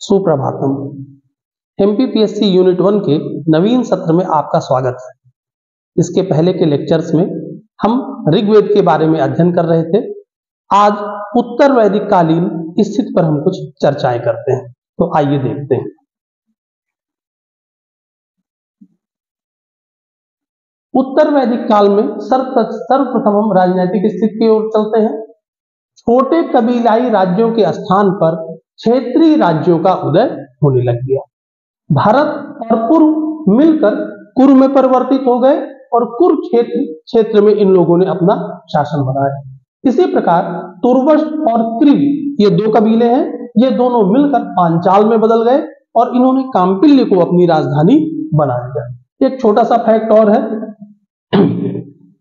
Suprabhatam. MPPSC unit 1 के नवीन सत्र में आपका स्वागत है। इसके पहले के लेक्चर्स में हम ऋग्वेद के बारे में अध्ययन कर रहे थे। आज उत्तर वैदिक कालीन स्थिति पर हम कुछ चर्चाएं करते हैं, तो आइए देखते हैं। उत्तर वैदिक काल में सर्वप्रथम हम राजनीतिक स्थिति की ओर चलते हैं। छोटे कबीलाई राज्यों के स्थान पर क्षेत्रीय राज्यों का उदय होने लग गया। भारत और कुरु मिलकर कुरु में परिवर्तित हो गए और कुरु क्षेत्र में इन लोगों ने अपना शासन बनाया। इसी प्रकार तुर्वश और क्रिव ये दो कबीले हैं, ये दोनों मिलकर पांचाल में बदल गए और इन्होंने काम्पिल्य को अपनी राजधानी बना लिया। एक छोटा सा फैक्ट और है,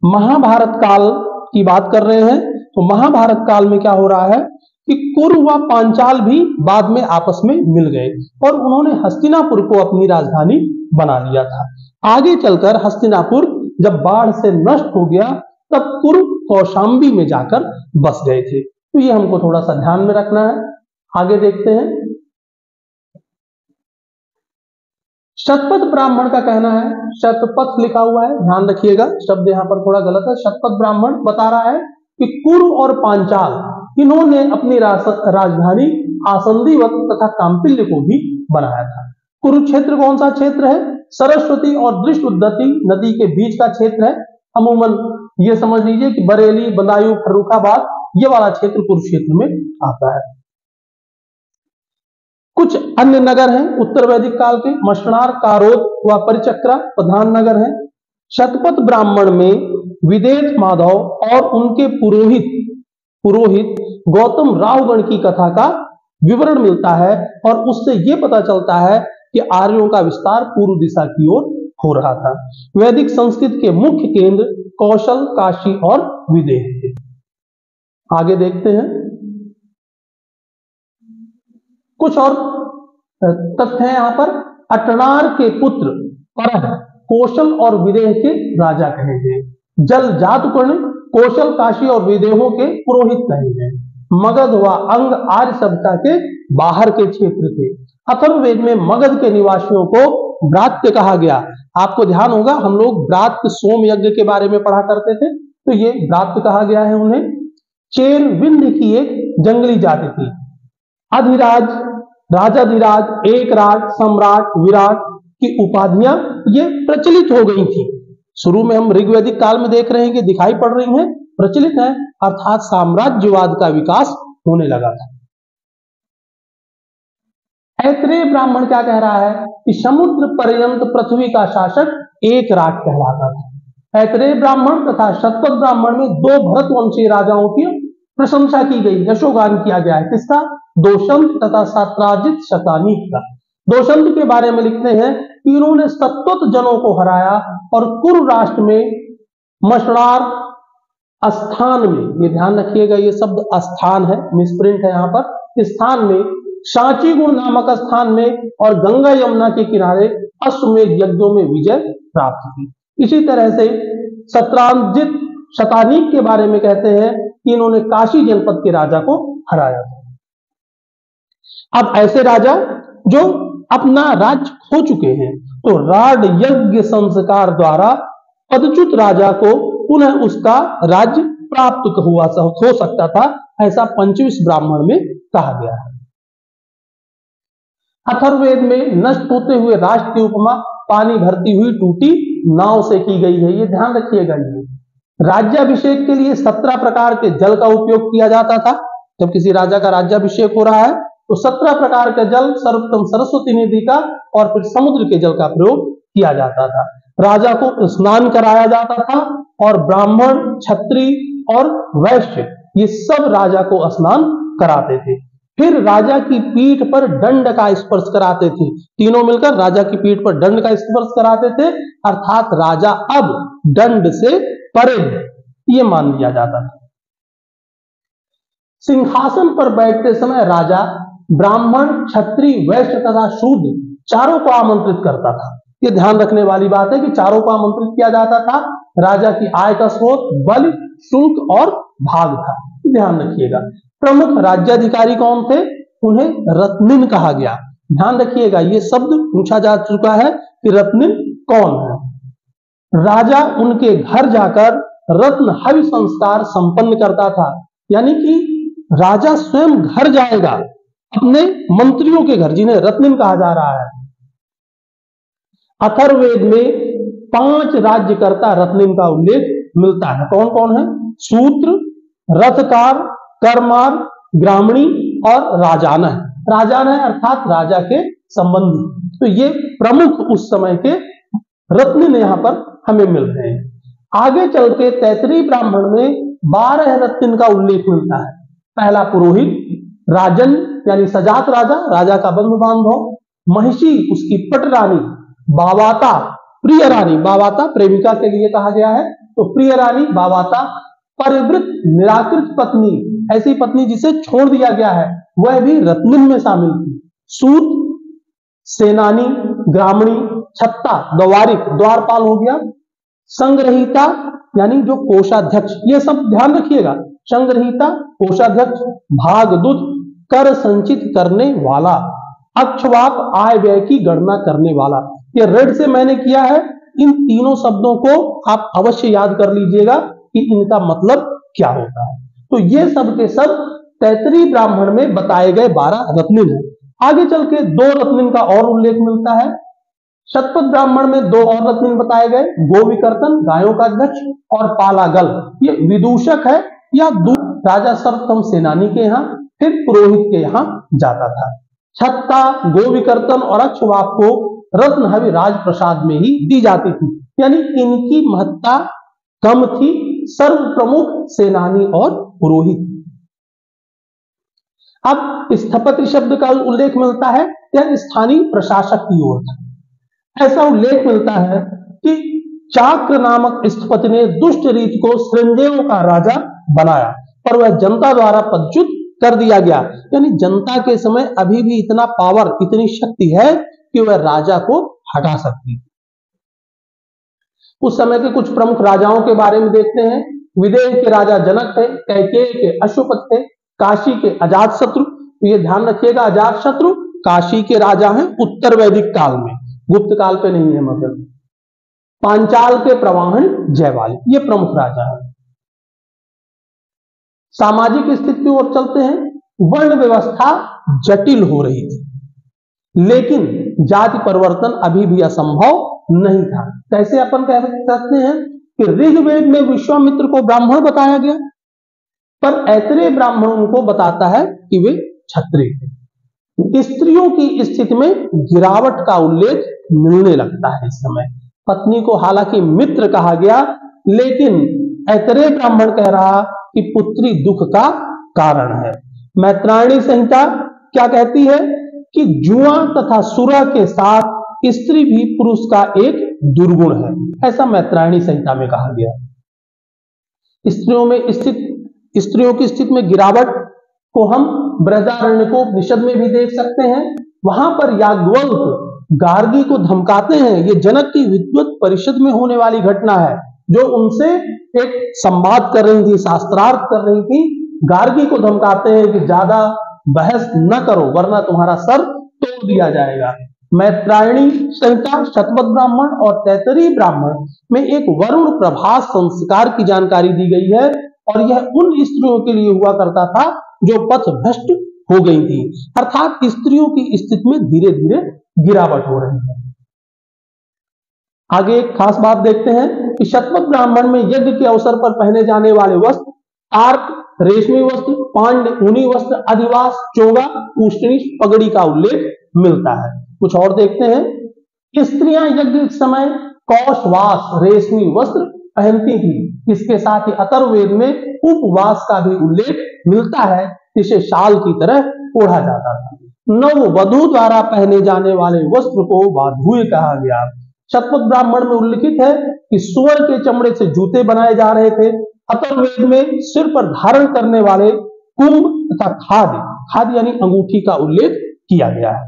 महाभारत काल की बात कर रहे हैं तो महाभारत काल में क्या हो रहा है कि कुरु व पांचाल भी बाद में आपस में मिल गए और उन्होंने हस्तिनापुर को अपनी राजधानी बना लिया था। आगे चलकर हस्तिनापुर जब बाढ़ से नष्ट हो गया तब कुरु कौशाम्बी में जाकर बस गए थे। तो ये हमको थोड़ा सा ध्यान में रखना है। आगे देखते हैं। शतपथ ब्राह्मण का कहना है, शतपथ लिखा हुआ है, ध्यान रखिएगा, शब्द यहाँ पर थोड़ा गलत है। शतपथ ब्राह्मण बता रहा है कि कुरु और पांचाल इन्होंने अपनी राजधानी आसंदीवत तथा काम्पिल्य को भी बनाया था। कुरुक्षेत्र कौन सा क्षेत्र है? सरस्वती और दृष्टुद्धति नदी के बीच का क्षेत्र है। अमूमन ये समझ लीजिए कि बरेली, बदायूं, फर्रुखाबाद ये वाला क्षेत्र कुरुक्षेत्र में आता है। कुछ अन्य नगर हैं उत्तर वैदिक काल के, मशनार, कारोद व परिचक्रा प्रधान नगर हैं। शतपथ ब्राह्मण में विदेश माधव और उनके पुरोहित गौतम रावगण की कथा का विवरण मिलता है और उससे यह पता चलता है कि आर्यों का विस्तार पूर्व दिशा की ओर हो रहा था। वैदिक संस्कृत के मुख्य केंद्र कौशल, काशी और विदेह थे। आगे देखते हैं। कुछ और तथ्य हैं यहाँ पर। अटनार के पुत्र परह कौशल और विदेह के राजा कहे गए। जल जातुकर्ण कौशल, काशी और विदेहों के पुरोहित कहे गए। मगध व अंग आर्य सभ्यता के बाहर के क्षेत्र थे। अथर्ववेद में मगध के निवासियों को ब्रात्य कहा गया। आपको ध्यान होगा हम लोग ब्रात्य सोम यज्ञ के बारे में पढ़ा करते थे, तो ये ब्रात्य कहा गया है उन्हें। चेर विंध्य की एक जंगली जाति थी। अधिराज, राजाधिराज, एकराज, सम्राट, विराट की उपाधियां ये प्रचलित हो गई थी। शुरू में हम ऋग्वैदिक काल में देख रहे हैं कि दिखाई पड़ रही हैं, प्रचलित है, अर्थात साम्राज्यवाद का विकास होने लगा था। ऐत्रेय ब्राह्मण क्या कह रहा है कि समुद्र पर्यंत पृथ्वी का शासक एकराट कहलाता था। ऐत्रेय ब्राह्मण तथा शतपथ ब्राह्मण में दो भरतवंशीय राजाओं की प्रशंसा की गई, यशोगान किया गया है। किसका? दोषंत तथा सत्राजित शतानीक का। दोषंत के बारे में लिखते हैं कि इन्होंने सत्वत जनों को हराया और कुरु राष्ट्र में मशनार स्थान में, ये ध्यान रखिएगा ये शब्द स्थान है, मिसप्रिंट है यहाँ पर, स्थान में सांची गुण नामक स्थान में और गंगा यमुना के किनारे अश्वमेध यज्ञों में विजय प्राप्त की। इसी तरह से सत्राजित शतानीक के बारे में कहते हैं कि इन्होंने काशी जनपद के राजा को हराया था। अब ऐसे राजा जो अपना राज्य खो चुके हैं तो राड यज्ञ संस्कार द्वारा पदच्युत राजा को पुनः उसका राज्य प्राप्त हो सकता था, ऐसा पंचविश ब्राह्मण में कहा गया है। अथर्ववेद में नष्ट होते हुए राष्ट्र की उपमा पानी भरती हुई टूटी नाव से की गई है, ये ध्यान रखिएगा। ये राज्याभिषेक के लिए 17 प्रकार के जल का उपयोग किया जाता था। जब किसी राजा का राज्याभिषेक हो रहा है तो 17 प्रकार का जल, सर्वोत्तम सरस्वती नदी का और फिर समुद्र के जल का प्रयोग किया जाता था। राजा को स्नान कराया जाता था और ब्राह्मण, क्षत्रिय और वैश्य ये सब राजा को स्नान कराते थे। फिर राजा की पीठ पर दंड का स्पर्श कराते थे। तीनों मिलकर राजा की पीठ पर दंड का स्पर्श कराते थे, अर्थात राजा अब दंड से परे है, ये मान लिया जाता था। सिंहासन पर बैठते समय राजा ब्राह्मण, क्षत्रिय, वैश्य तथा शूद्र चारों को आमंत्रित करता था। ये ध्यान रखने वाली बात है कि चारों को आमंत्रित किया जाता था। राजा की आय का स्रोत बलि, शुल्क और भाग था, ध्यान रखिएगा। प्रमुख राज्याधिकारी कौन थे? उन्हें रत्निन कहा गया। ध्यान रखिएगा, ये शब्द पूछा जा चुका है कि रत्निन कौन है। राजा उनके घर जाकर रत्न हवि संस्कार संपन्न करता था, यानी कि राजा स्वयं घर जाएगा अपने मंत्रियों के घर, जिन्हें रत्निन कहा जा रहा है। अथर्ववेद में 5 राज्यकर्ता रत्निन का उल्लेख मिलता है। कौन कौन है? सूत्र, रथकार, करमार, ग्रामणी और राजानह। राजानह अर्थात राजा के संबंधी। तो ये प्रमुख उस समय के रत्निन यहां पर हमें मिल रहे हैं। आगे चल के तैतरीय ब्राह्मण में 12 रत्निन का उल्लेख मिलता है। पहला पुरोहित, राजन यानी सजात राजा, राजा का बंधु बांधव, महिषी उसकी पटरानी, बावाता प्रिय रानी, बावाता प्रेमिका के लिए कहा गया है, तो प्रिय रानी बावाता, परिवृत निराकृत पत्नी, ऐसी पत्नी जिसे छोड़ दिया गया है, वह भी रत्निन में शामिल थी। सूत, सेनानी, ग्रामणी, छत्ता द्वारिक द्वारपाल हो गया, संग्रहिता यानी जो कोषाध्यक्ष, ये सब ध्यान रखिएगा, संग्रहिता कोषाध्यक्ष, भागदूत कर संचित करने वाला, अक्षवाप आय व्यय की गणना करने वाला। ये रेड से मैंने किया है, इन तीनों शब्दों को आप अवश्य याद कर लीजिएगा कि इनका मतलब क्या होता है। तो ये सब के सब तैतरीय ब्राह्मण में बताए गए 12 रत्निन है। आगे चल के 2 रत्निन का और उल्लेख मिलता है। शतपथ ब्राह्मण में 2 और रत्निन बताए गए, गोविकर्तन गायों का अध्यक्ष और पालागल ये विदूषक है या राजा सर्वप्रथम सेनानी के यहाँ फिर पुरोहित के यहाँ जाता था। छत्ता, गोविकर्तन और अक्षवाप को रत्न हवि राजप्रसाद में ही दी जाती थी, यानी इनकी महत्ता कम थी, सर्व प्रमुख सेनानी और पुरोहित। अब स्थपति शब्द का उल्लेख मिलता है यह स्थानीय प्रशासक की ओर था। ऐसा उल्लेख मिलता है कि चाक्र नामक स्थपति ने दुष्ट रीत को श्रृंगेयों का राजा बनाया, पर वह जनता द्वारा पदच्युत कर दिया गया, यानी जनता के समय अभी भी इतना पावर, इतनी शक्ति है कि वह राजा को हटा सकती। उस समय के कुछ प्रमुख राजाओं के बारे में देखते हैं। विदेह के राजा जनक थे, कैकेय के अश्वपत थे, काशी के अजातशत्रु, तो ये ध्यान रखिएगा अजातशत्रु काशी के राजा हैं उत्तर वैदिक काल में, गुप्त काल पे नहीं है मगर। पांचाल के प्रवाहन जयवाल, ये प्रमुख राजा हैं। सामाजिक स्थिति की ओर चलते हैं। वर्ण व्यवस्था जटिल हो रही थी, लेकिन जाति परिवर्तन अभी भी असंभव नहीं था। कैसे अपन कह सकते हैं कि ऋग्वेद में विश्वामित्र को ब्राह्मण बताया गया, पर ऐतरेय ब्राह्मण उनको बताता है कि वे क्षत्रिय थे। स्त्रियों की स्थिति में गिरावट का उल्लेख मिलने लगता है इस समय। पत्नी को हालांकि मित्र कहा गया, लेकिन ऐतरेय ब्राह्मण कह रहा कि पुत्री दुख का कारण है। मैत्रायणी संहिता क्या कहती है कि जुआ तथा सुरा के साथ स्त्री भी पुरुष का एक दुर्गुण है, ऐसा मैत्रायणी संहिता में कहा गया। स्त्रियों की स्थिति में गिरावट को हम बृहदारण्यकोपनिषद में भी देख सकते हैं। वहां पर याज्ञवल्क्य गार्गी को धमकाते हैं, ये जनक की विद्वत परिषद में होने वाली घटना है, जो उनसे एक संवाद कर रही थी, शास्त्रार्थ कर रही थी। गार्गी को धमकाते हैं कि ज्यादा बहस न करो वरना तुम्हारा सर तोड़ दिया जाएगा। मैत्रायणी संहिता, शतपथ ब्राह्मण और तैतरीय ब्राह्मण में एक वरुण प्रभास संस्कार की जानकारी दी गई है, और यह उन स्त्रियों के लिए हुआ करता था जो पथ भ्रष्ट हो गई थी, अर्थात स्त्रियों की स्थिति में धीरे धीरे गिरावट हो रही है। आगे एक खास बात देखते हैं कि शतपथ ब्राह्मण में यज्ञ के अवसर पर पहने जाने वाले वस्त्र तार्क रेशमी वस्त्र, पांड्य ऊनी वस्त्र, अधिवास, चोगा, पूष्टनी, पगड़ी का उल्लेख मिलता है। कुछ और देखते हैं। स्त्रियां यज्ञ के समय कौशवास रेशमी वस्त्र पहनती थी। इसके साथ ही अथर्ववेद में उपवास का भी उल्लेख मिलता है, जिसे शाल की तरह ओढ़ा जाता था। नव वधु द्वारा पहने जाने वाले वस्त्र को वाधूय कहा गया। शतपथ ब्राह्मण में उल्लिखित है कि सुअर के चमड़े से जूते बनाए जा रहे थे। अथर्ववेद में सिर पर धारण करने वाले कुंभ तथा खाद्य यानी अंगूठी का उल्लेख किया गया है।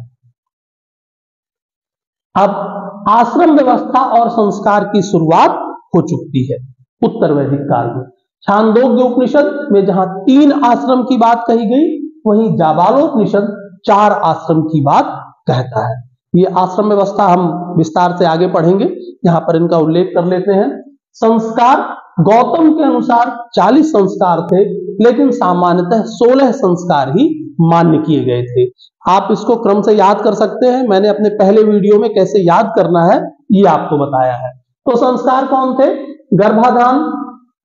अब आश्रम व्यवस्था और संस्कार की शुरुआत हो चुकी है उत्तर वैदिक काल में। छांदोग्य उपनिषद में जहां 3 आश्रम की बात कही गई, वहीं जाबालोपनिषद 4 आश्रम की बात कहता है। ये आश्रम व्यवस्था हम विस्तार से आगे पढ़ेंगे, यहाँ पर इनका उल्लेख कर लेते हैं। संस्कार गौतम के अनुसार 40 संस्कार थे, लेकिन सामान्यतः 16 संस्कार ही मान्य किए गए थे। आप इसको क्रम से याद कर सकते हैं, मैंने अपने पहले वीडियो में कैसे याद करना है ये आपको बताया है। तो संस्कार कौन थे? गर्भाधान,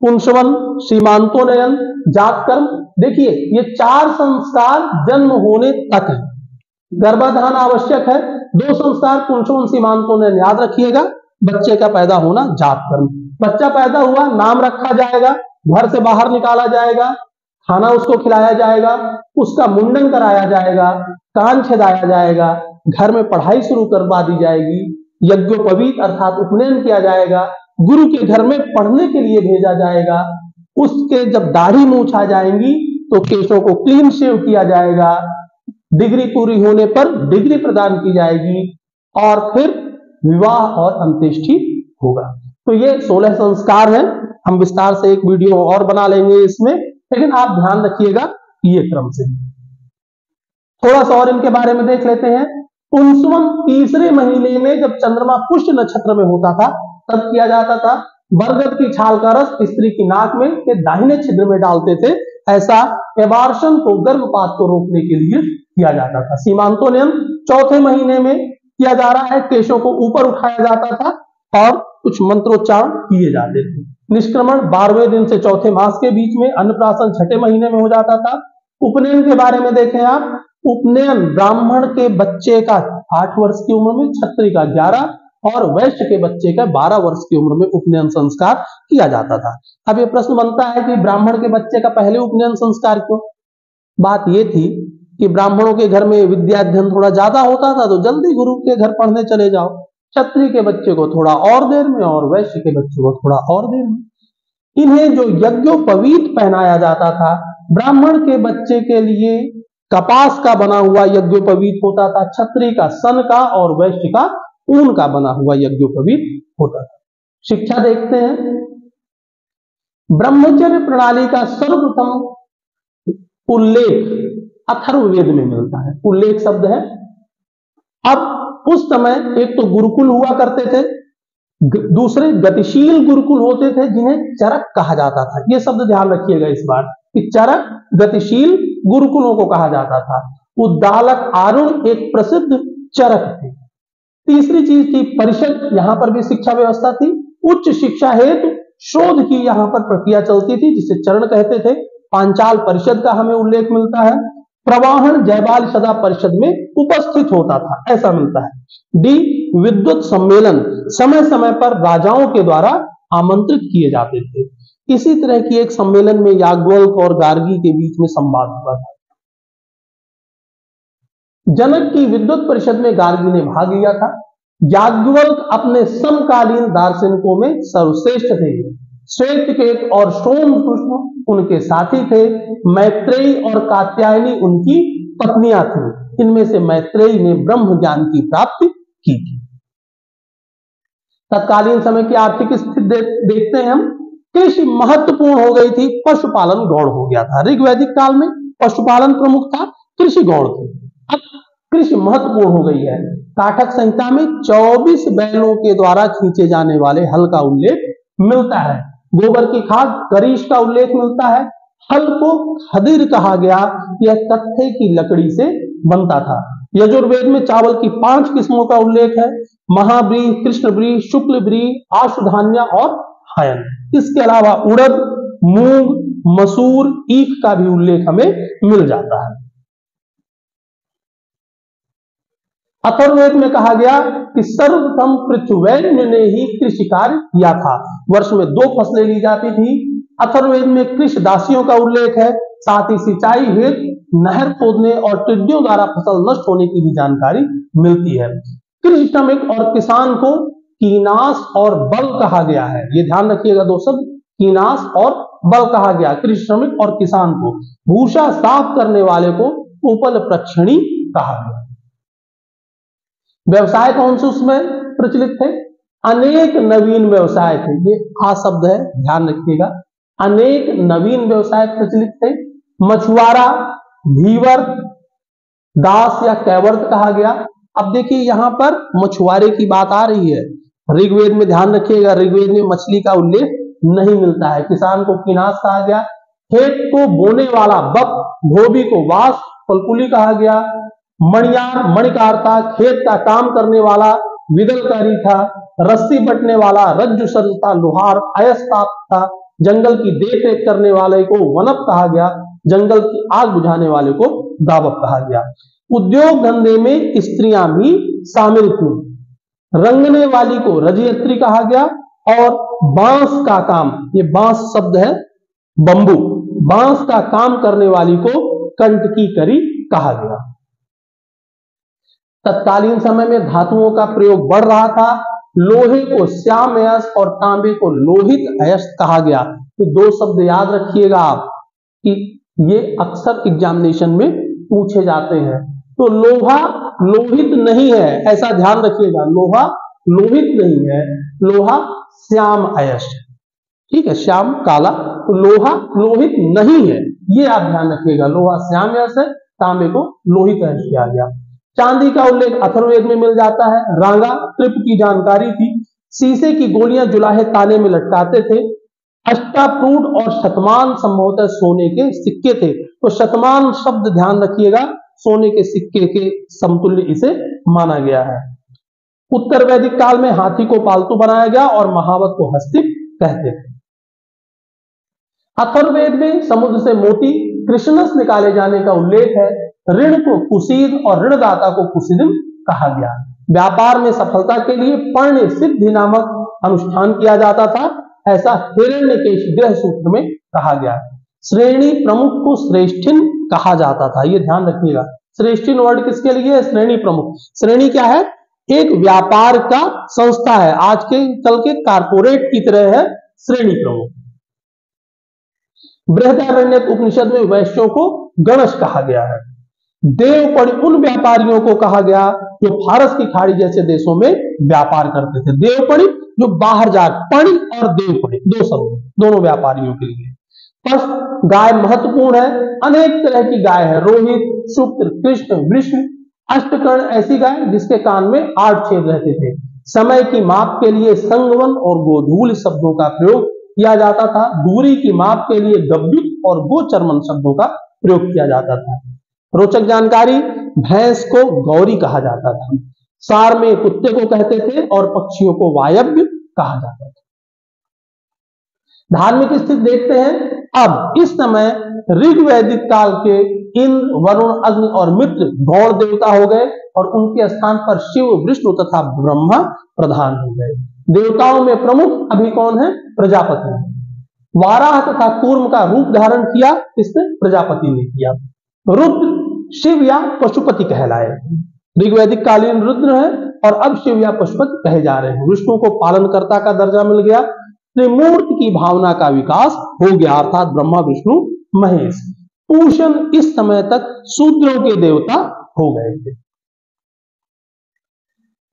पुंसवन, सीमांतोन्नयन, जातकर्म। देखिए ये 4 संस्कार जन्म होने तक है। गर्भाधान आवश्यक है, 2 संस्कार पुंसवन, सीमांतोन्नयन याद रखिएगा। बच्चे का पैदा होना, जातकर्म। बच्चा पैदा हुआ, नाम रखा जाएगा, घर से बाहर निकाला जाएगा, खाना उसको खिलाया जाएगा, उसका मुंडन कराया जाएगा, कान छेदाया जाएगा, घर में पढ़ाई शुरू करवा दी जाएगी, यज्ञोपवीत अर्थात उपनयन किया जाएगा, गुरु के घर में पढ़ने के लिए भेजा जाएगा। उसके जब दाढ़ी मूछ आ जाएंगी तो केशों को क्लीन शेव किया जाएगा, डिग्री पूरी होने पर डिग्री प्रदान की जाएगी और फिर विवाह और अंत्येष्टि होगा। तो ये 16 संस्कार हैं। हम विस्तार से एक वीडियो और बना लेंगे इसमें, लेकिन आप ध्यान रखिएगा ये क्रम से। थोड़ा सा और इनके बारे में देख लेते हैं। पुंसवन 3रे महीने में जब चंद्रमा पुष्य नक्षत्र में होता था तब किया जाता था। बरगद की छाल का रस स्त्री की नाक में के दाहिने छिद्र में डालते थे। ऐसा एबार्शन को, गर्भपात को रोकने के लिए किया जाता था। सीमांतोन्नयन 4थे महीने में किया जा रहा है। केशों को ऊपर उठाया जाता था और कुछ मंत्रोच्चारण किए जाते थे। निष्क्रमण 12वें दिन से 4थे मास के बीच में। अन्नप्राशन 6ठे महीने में हो जाता था। उपनयन के बारे में देखें आप, उपनयन ब्राह्मण के बच्चे का 8 वर्ष की उम्र में, क्षत्रिय का 11 और वैश्य के बच्चे का 12 वर्ष की उम्र में उपनयन संस्कार किया जाता था। अब ये प्रश्न बनता है कि ब्राह्मण के बच्चे का पहले उपनयन संस्कार क्यों? बात ये थी कि ब्राह्मणों के घर में विद्याध्ययन थोड़ा ज्यादा होता था तो जल्दी गुरु के घर पढ़ने चले जाओ। क्षत्रिय के बच्चे को थोड़ा और देर में और वैश्य के बच्चे को थोड़ा और देर में। इन्हें जो यज्ञोपवीत पहनाया जाता था, ब्राह्मण के बच्चे के लिए कपास का बना हुआ यज्ञोपवीत होता था, क्षत्रिय का सन का और वैश्य का ऊन का बना हुआ यज्ञोपवीत होता था। शिक्षा देखते हैं। ब्रह्मचर्य प्रणाली का सर्वप्रथम उल्लेख अथर्ववेद में मिलता है। उल्लेख शब्द है। अब उस समय एक तो गुरुकुल हुआ करते थे, दूसरे गतिशील गुरुकुल होते थे जिन्हें चरक कहा जाता था। यह शब्द ध्यान रखिएगा इस बार कि चरक गतिशील गुरुकुलों को कहा जाता था। उद्दालक आरुण एक प्रसिद्ध चरक थे। तीसरी चीज थी परिषद। यहां पर भी शिक्षा व्यवस्था थी। उच्च शिक्षा हेतु शोध की यहां पर प्रक्रिया चलती थी जिसे चरण कहते थे। पांचाल परिषद का हमें उल्लेख मिलता है। प्रवाहन जयबाल सदा परिषद में उपस्थित होता था, ऐसा मिलता है। डी विद्वत सम्मेलन समय समय पर राजाओं के द्वारा आमंत्रित किए जाते थे। इसी तरह की एक सम्मेलन में याज्ञवल्क्य और गार्गी के बीच में संवाद हुआ था। जनक की विद्वत परिषद में गार्गी ने भाग लिया था। याज्ञवल्क्य अपने समकालीन दार्शनिकों में सर्वश्रेष्ठ थे। श्वेतकेत और सोमपुष्प उनके साथी थे। मैत्रेयी और कात्यायनी उनकी पत्नियां थी। इनमें से मैत्रेयी ने ब्रह्म ज्ञान की प्राप्ति की थी। तत्कालीन समय की आर्थिक स्थिति देखते हैं हम। कृषि महत्वपूर्ण हो गई थी, पशुपालन गौण हो गया था। ऋग्वैदिक काल में पशुपालन प्रमुख था, कृषि गौण थी। अब कृषि महत्वपूर्ण हो गई है। काठक संहिता में 24 बैलों के द्वारा खींचे जाने वाले हल का उल्लेख मिलता है। गोबर की खाद करीश का उल्लेख मिलता है। हल को खदिर कहा गया। यह कत्थे की लकड़ी से बनता था। यजुर्वेद में चावल की 5 किस्मों का उल्लेख है। महाव्रीहि, कृष्णव्रीहि, शुक्लव्रीहि, आशुधान्य और हायन। इसके अलावा उड़द, मूंग, मसूर, ईख का भी उल्लेख हमें मिल जाता है। अथर्ववेद में कहा गया कि सर्वप्रथम पृथ्वी ने ही कृषि कार्य किया था। वर्ष में 2 फसलें ली जाती थी। अथर्ववेद में कृषि दासियों का उल्लेख है। साथ ही सिंचाई हेतु नहर खोदने और टिड्डियों द्वारा फसल नष्ट होने की भी जानकारी मिलती है। कृषि श्रमिक और किसान को कीनास और बल कहा गया है। ये ध्यान रखिएगा 2 शब्द, कीनास और बल कहा गया। कृषि श्रमिक और किसान को भूसा साफ करने वाले को उपल प्रक्षणी कहा गया। व्यवसाय कौन से उसमें प्रचलित थे? अनेक नवीन व्यवसाय थे। ये आ शब्द है, ध्यान रखिएगा। अनेक नवीन व्यवसाय प्रचलित थे। मछुआरा, धीवर, दास या कैवर्त कहा गया। अब देखिए यहाँ पर मछुआरे की बात आ रही है। ऋग्वेद में ध्यान रखिएगा, ऋग्वेद में मछली का उल्लेख नहीं मिलता है। किसान को किनास कहा गया, खेत को बोने वाला बक, धोबी को वास, फलकुली कहा गया, मणियार मणिकारता, खेत का काम करने वाला विदलकारी था, रस्सी बटने वाला रज्जु सर्ज था, लोहार अयस्ताप था, जंगल की देख रेख करने वाले को वनप कहा गया, जंगल की आग बुझाने वाले को दावक कहा गया। उद्योग धंधे में स्त्रियां भी शामिल थी। रंगने वाली को रजयत्री कहा गया और बांस का काम, ये बांस शब्द है बंबू, बांस का काम करने वाली को कंटकी करी कहा गया। तत्कालीन समय में धातुओं का प्रयोग बढ़ रहा था। लोहे को श्याम अयस्क और तांबे को लोहित अयस्क कहा गया। तो दो शब्द याद रखिएगा आप कि ये अक्सर एग्जामिनेशन में पूछे जाते हैं। तो लोहा लोहित नहीं है, ऐसा ध्यान रखिएगा, लोहा लोहित नहीं है, लोहा श्याम अयस्क, ठीक है, श्याम काला, तो लोहा लोहित नहीं है, ये आप ध्यान रखिएगा। लोहा श्याम अयस्क है, तांबे को लोहित अयस्क किया गया। चांदी का उल्लेख अथर्ववेद में मिल जाता है। रांगा ट्रिप की जानकारी थी। शीशे की गोलियां जुलाहे ताने में लटकाते थे। अष्टाप्रूड और शतमान संभवतः सोने के सिक्के थे। तो शतमान शब्द ध्यान रखिएगा, सोने के सिक्के के समतुल्य इसे माना गया है। उत्तर वैदिक काल में हाथी को पालतू बनाया गया और महावत को हस्तिक कहते थे। अथर्ववेद में समुद्र से मोती कृष्णस निकाले जाने का उल्लेख है। ऋण को कुसीद और ऋणदाता को कुसीदिन कहा गया। व्यापार में सफलता के लिए पर्ण सिद्धि नामक अनुष्ठान किया जाता था, ऐसा हिरण्यकेश गृह सूत्र में कहा गया। श्रेणी प्रमुख को श्रेष्ठिन कहा जाता था, ये ध्यान रखिएगा। श्रेष्ठिन वर्ड किसके लिए है? श्रेणी प्रमुख। श्रेणी क्या है? एक व्यापार का संस्था है, आज के कल के कारपोरेट की तरह है श्रेणी प्रमुख। बृहदारण्यक उपनिषद में वैश्यों को गणश कहा गया है। देवपणि उन व्यापारियों को कहा गया जो फारस की खाड़ी जैसे देशों में व्यापार करते थे। देवपणि जो बाहर जा, पणि और देवपणि दो शब्द, दोनों व्यापारियों के लिए। पर गाय महत्वपूर्ण है, अनेक तरह की गाय है, रोहित, शुक्र, कृष्ण, वृष्ण, अष्टकर्ण, ऐसी गाय जिसके कान में 8 छेद रहते थे। समय की माप के लिए संगवन और गोधूल शब्दों का प्रयोग किया जाता था। दूरी की माप के लिए गव्युत और गोचरमन शब्दों का प्रयोग किया जाता था। रोचक जानकारी, भैंस को गौरी कहा जाता था। सार में कुत्ते को कहते थे और पक्षियों को वायव्य कहा जाता था। धार्मिक स्थिति देखते हैं। अब इस समय ऋग्वैदिक काल के इंद्र, वरुण, अग्नि और मित्र गौड़ देवता हो गए और उनके स्थान पर शिव, विष्णु तथा ब्रह्मा प्रधान हो गए। देवताओं में प्रमुख अभी कौन है? प्रजापति। वाराह तथा कूर्म का रूप धारण किया, किसने? प्रजापति ने किया। रुद्र शिव या पशुपति कहलाए। ऋग्वैदिक कालीन रुद्र है और अब शिव या पशुपति कहे जा रहे हैं। विष्णु को पालनकर्ता का दर्जा मिल गया। त्रिमूर्ति की भावना का विकास हो गया, अर्थात ब्रह्मा, विष्णु, महेश। पूषण इस समय तक शूद्रों के देवता हो गए थे।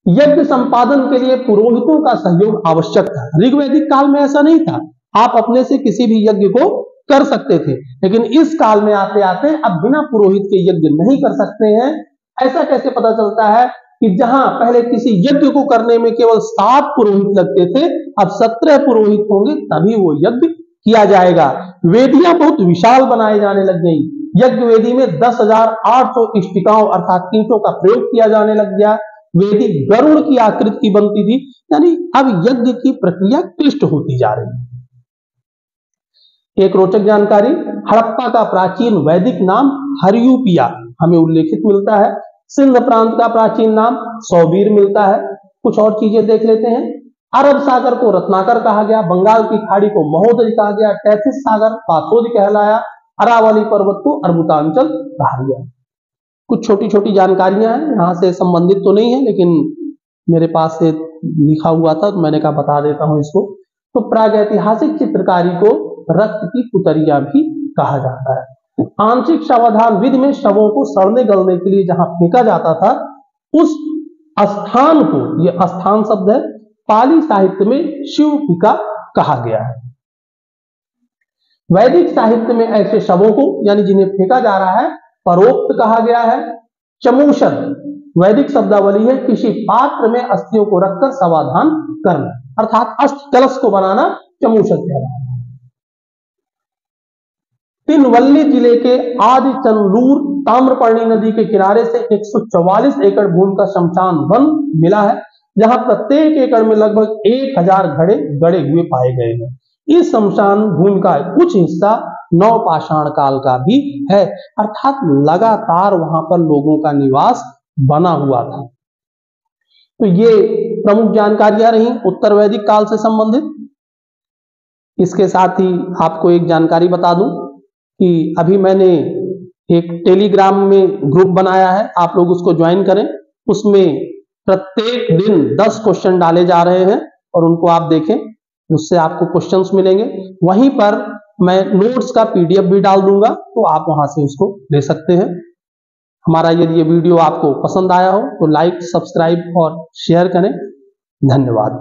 यज्ञ संपादन के लिए पुरोहितों का सहयोग आवश्यक था। ऋग्वैदिक काल में ऐसा नहीं था, आप अपने से किसी भी यज्ञ को कर सकते थे, लेकिन इस काल में आते आते अब बिना पुरोहित के यज्ञ नहीं कर सकते हैं। ऐसा कैसे पता चलता है कि जहां पहले किसी यज्ञ को करने में केवल 7 पुरोहित लगते थे, अब 17 पुरोहित होंगे तभी वो यज्ञ किया जाएगा। वेदियां बहुत विशाल बनाए जाने लग गई। यज्ञ वेदी में 10,800 इष्टिकाओं अर्थात ईंटों का प्रयोग किया जाने लग गया। वेदी गरुड़ की आकृति की बनती थी, यानी अब यज्ञ की प्रक्रिया क्लिष्ट होती जा रही है। एक रोचक जानकारी, हड़प्पा का प्राचीन वैदिक नाम हरियूपिया हमें उल्लेखित मिलता है। सिंध प्रांत का प्राचीन नाम सौबीर मिलता है। कुछ और चीजें देख लेते हैं। अरब सागर को रत्नाकर कहा गया, बंगाल की खाड़ी को महोदय कहा गया, टैथिस सागर पाथोद कहलाया, अरावली पर्वत को अर्बुतांचल कहा गया। कुछ छोटी छोटी जानकारियां हैं, यहां से संबंधित तो नहीं है, लेकिन मेरे पास से लिखा हुआ था तो मैंने कहा बता देता हूं इसको। तो प्रागैतिहासिक चित्रकारी को रक्त की पुतरिया भी कहा जाता है। आंशिक शवाधान विधि में शवों को सड़ने गलने के लिए जहां फेंका जाता था, उस स्थान को, यह स्थान शब्द है, पाली साहित्य में शिवपिका कहा गया है। वैदिक साहित्य में ऐसे शवों को, यानी जिन्हें फेंका जा रहा है, परोक्त कहा गया है। चमूषद वैदिक शब्दावली है किसी पात्र में अस्थियों को रखकर समाधान करना, अर्थात अस्थि कलश को बनाना चमूषक कहलाता है। तिनवल्ली जिले के आदि चंदूर ताम्रपर्णी नदी के किनारे से 144 एकड़ भूमि का शमशान वन मिला है, जहां प्रत्येक एकड़ में लगभग 1000 घड़े गड़े हुए पाए गए हैं। इस शमशान भूमि का कुछ हिस्सा नवपाषाण काल का भी है, अर्थात लगातार वहां पर लोगों का निवास बना हुआ था। तो ये प्रमुख जानकारियां रही उत्तर वैदिक काल से संबंधित। इसके साथ ही आपको एक जानकारी बता दूं कि अभी मैंने एक टेलीग्राम में ग्रुप बनाया है, आप लोग उसको ज्वाइन करें। उसमें प्रत्येक दिन 10 क्वेश्चन डाले जा रहे हैं और उनको आप देखें, उससे आपको क्वेश्चंस मिलेंगे। वहीं पर मैं नोट्स का PDF भी डाल दूंगा, तो आप वहां से उसको ले सकते हैं। हमारा यदि ये वीडियो आपको पसंद आया हो तो लाइक, सब्सक्राइब और शेयर करें। धन्यवाद।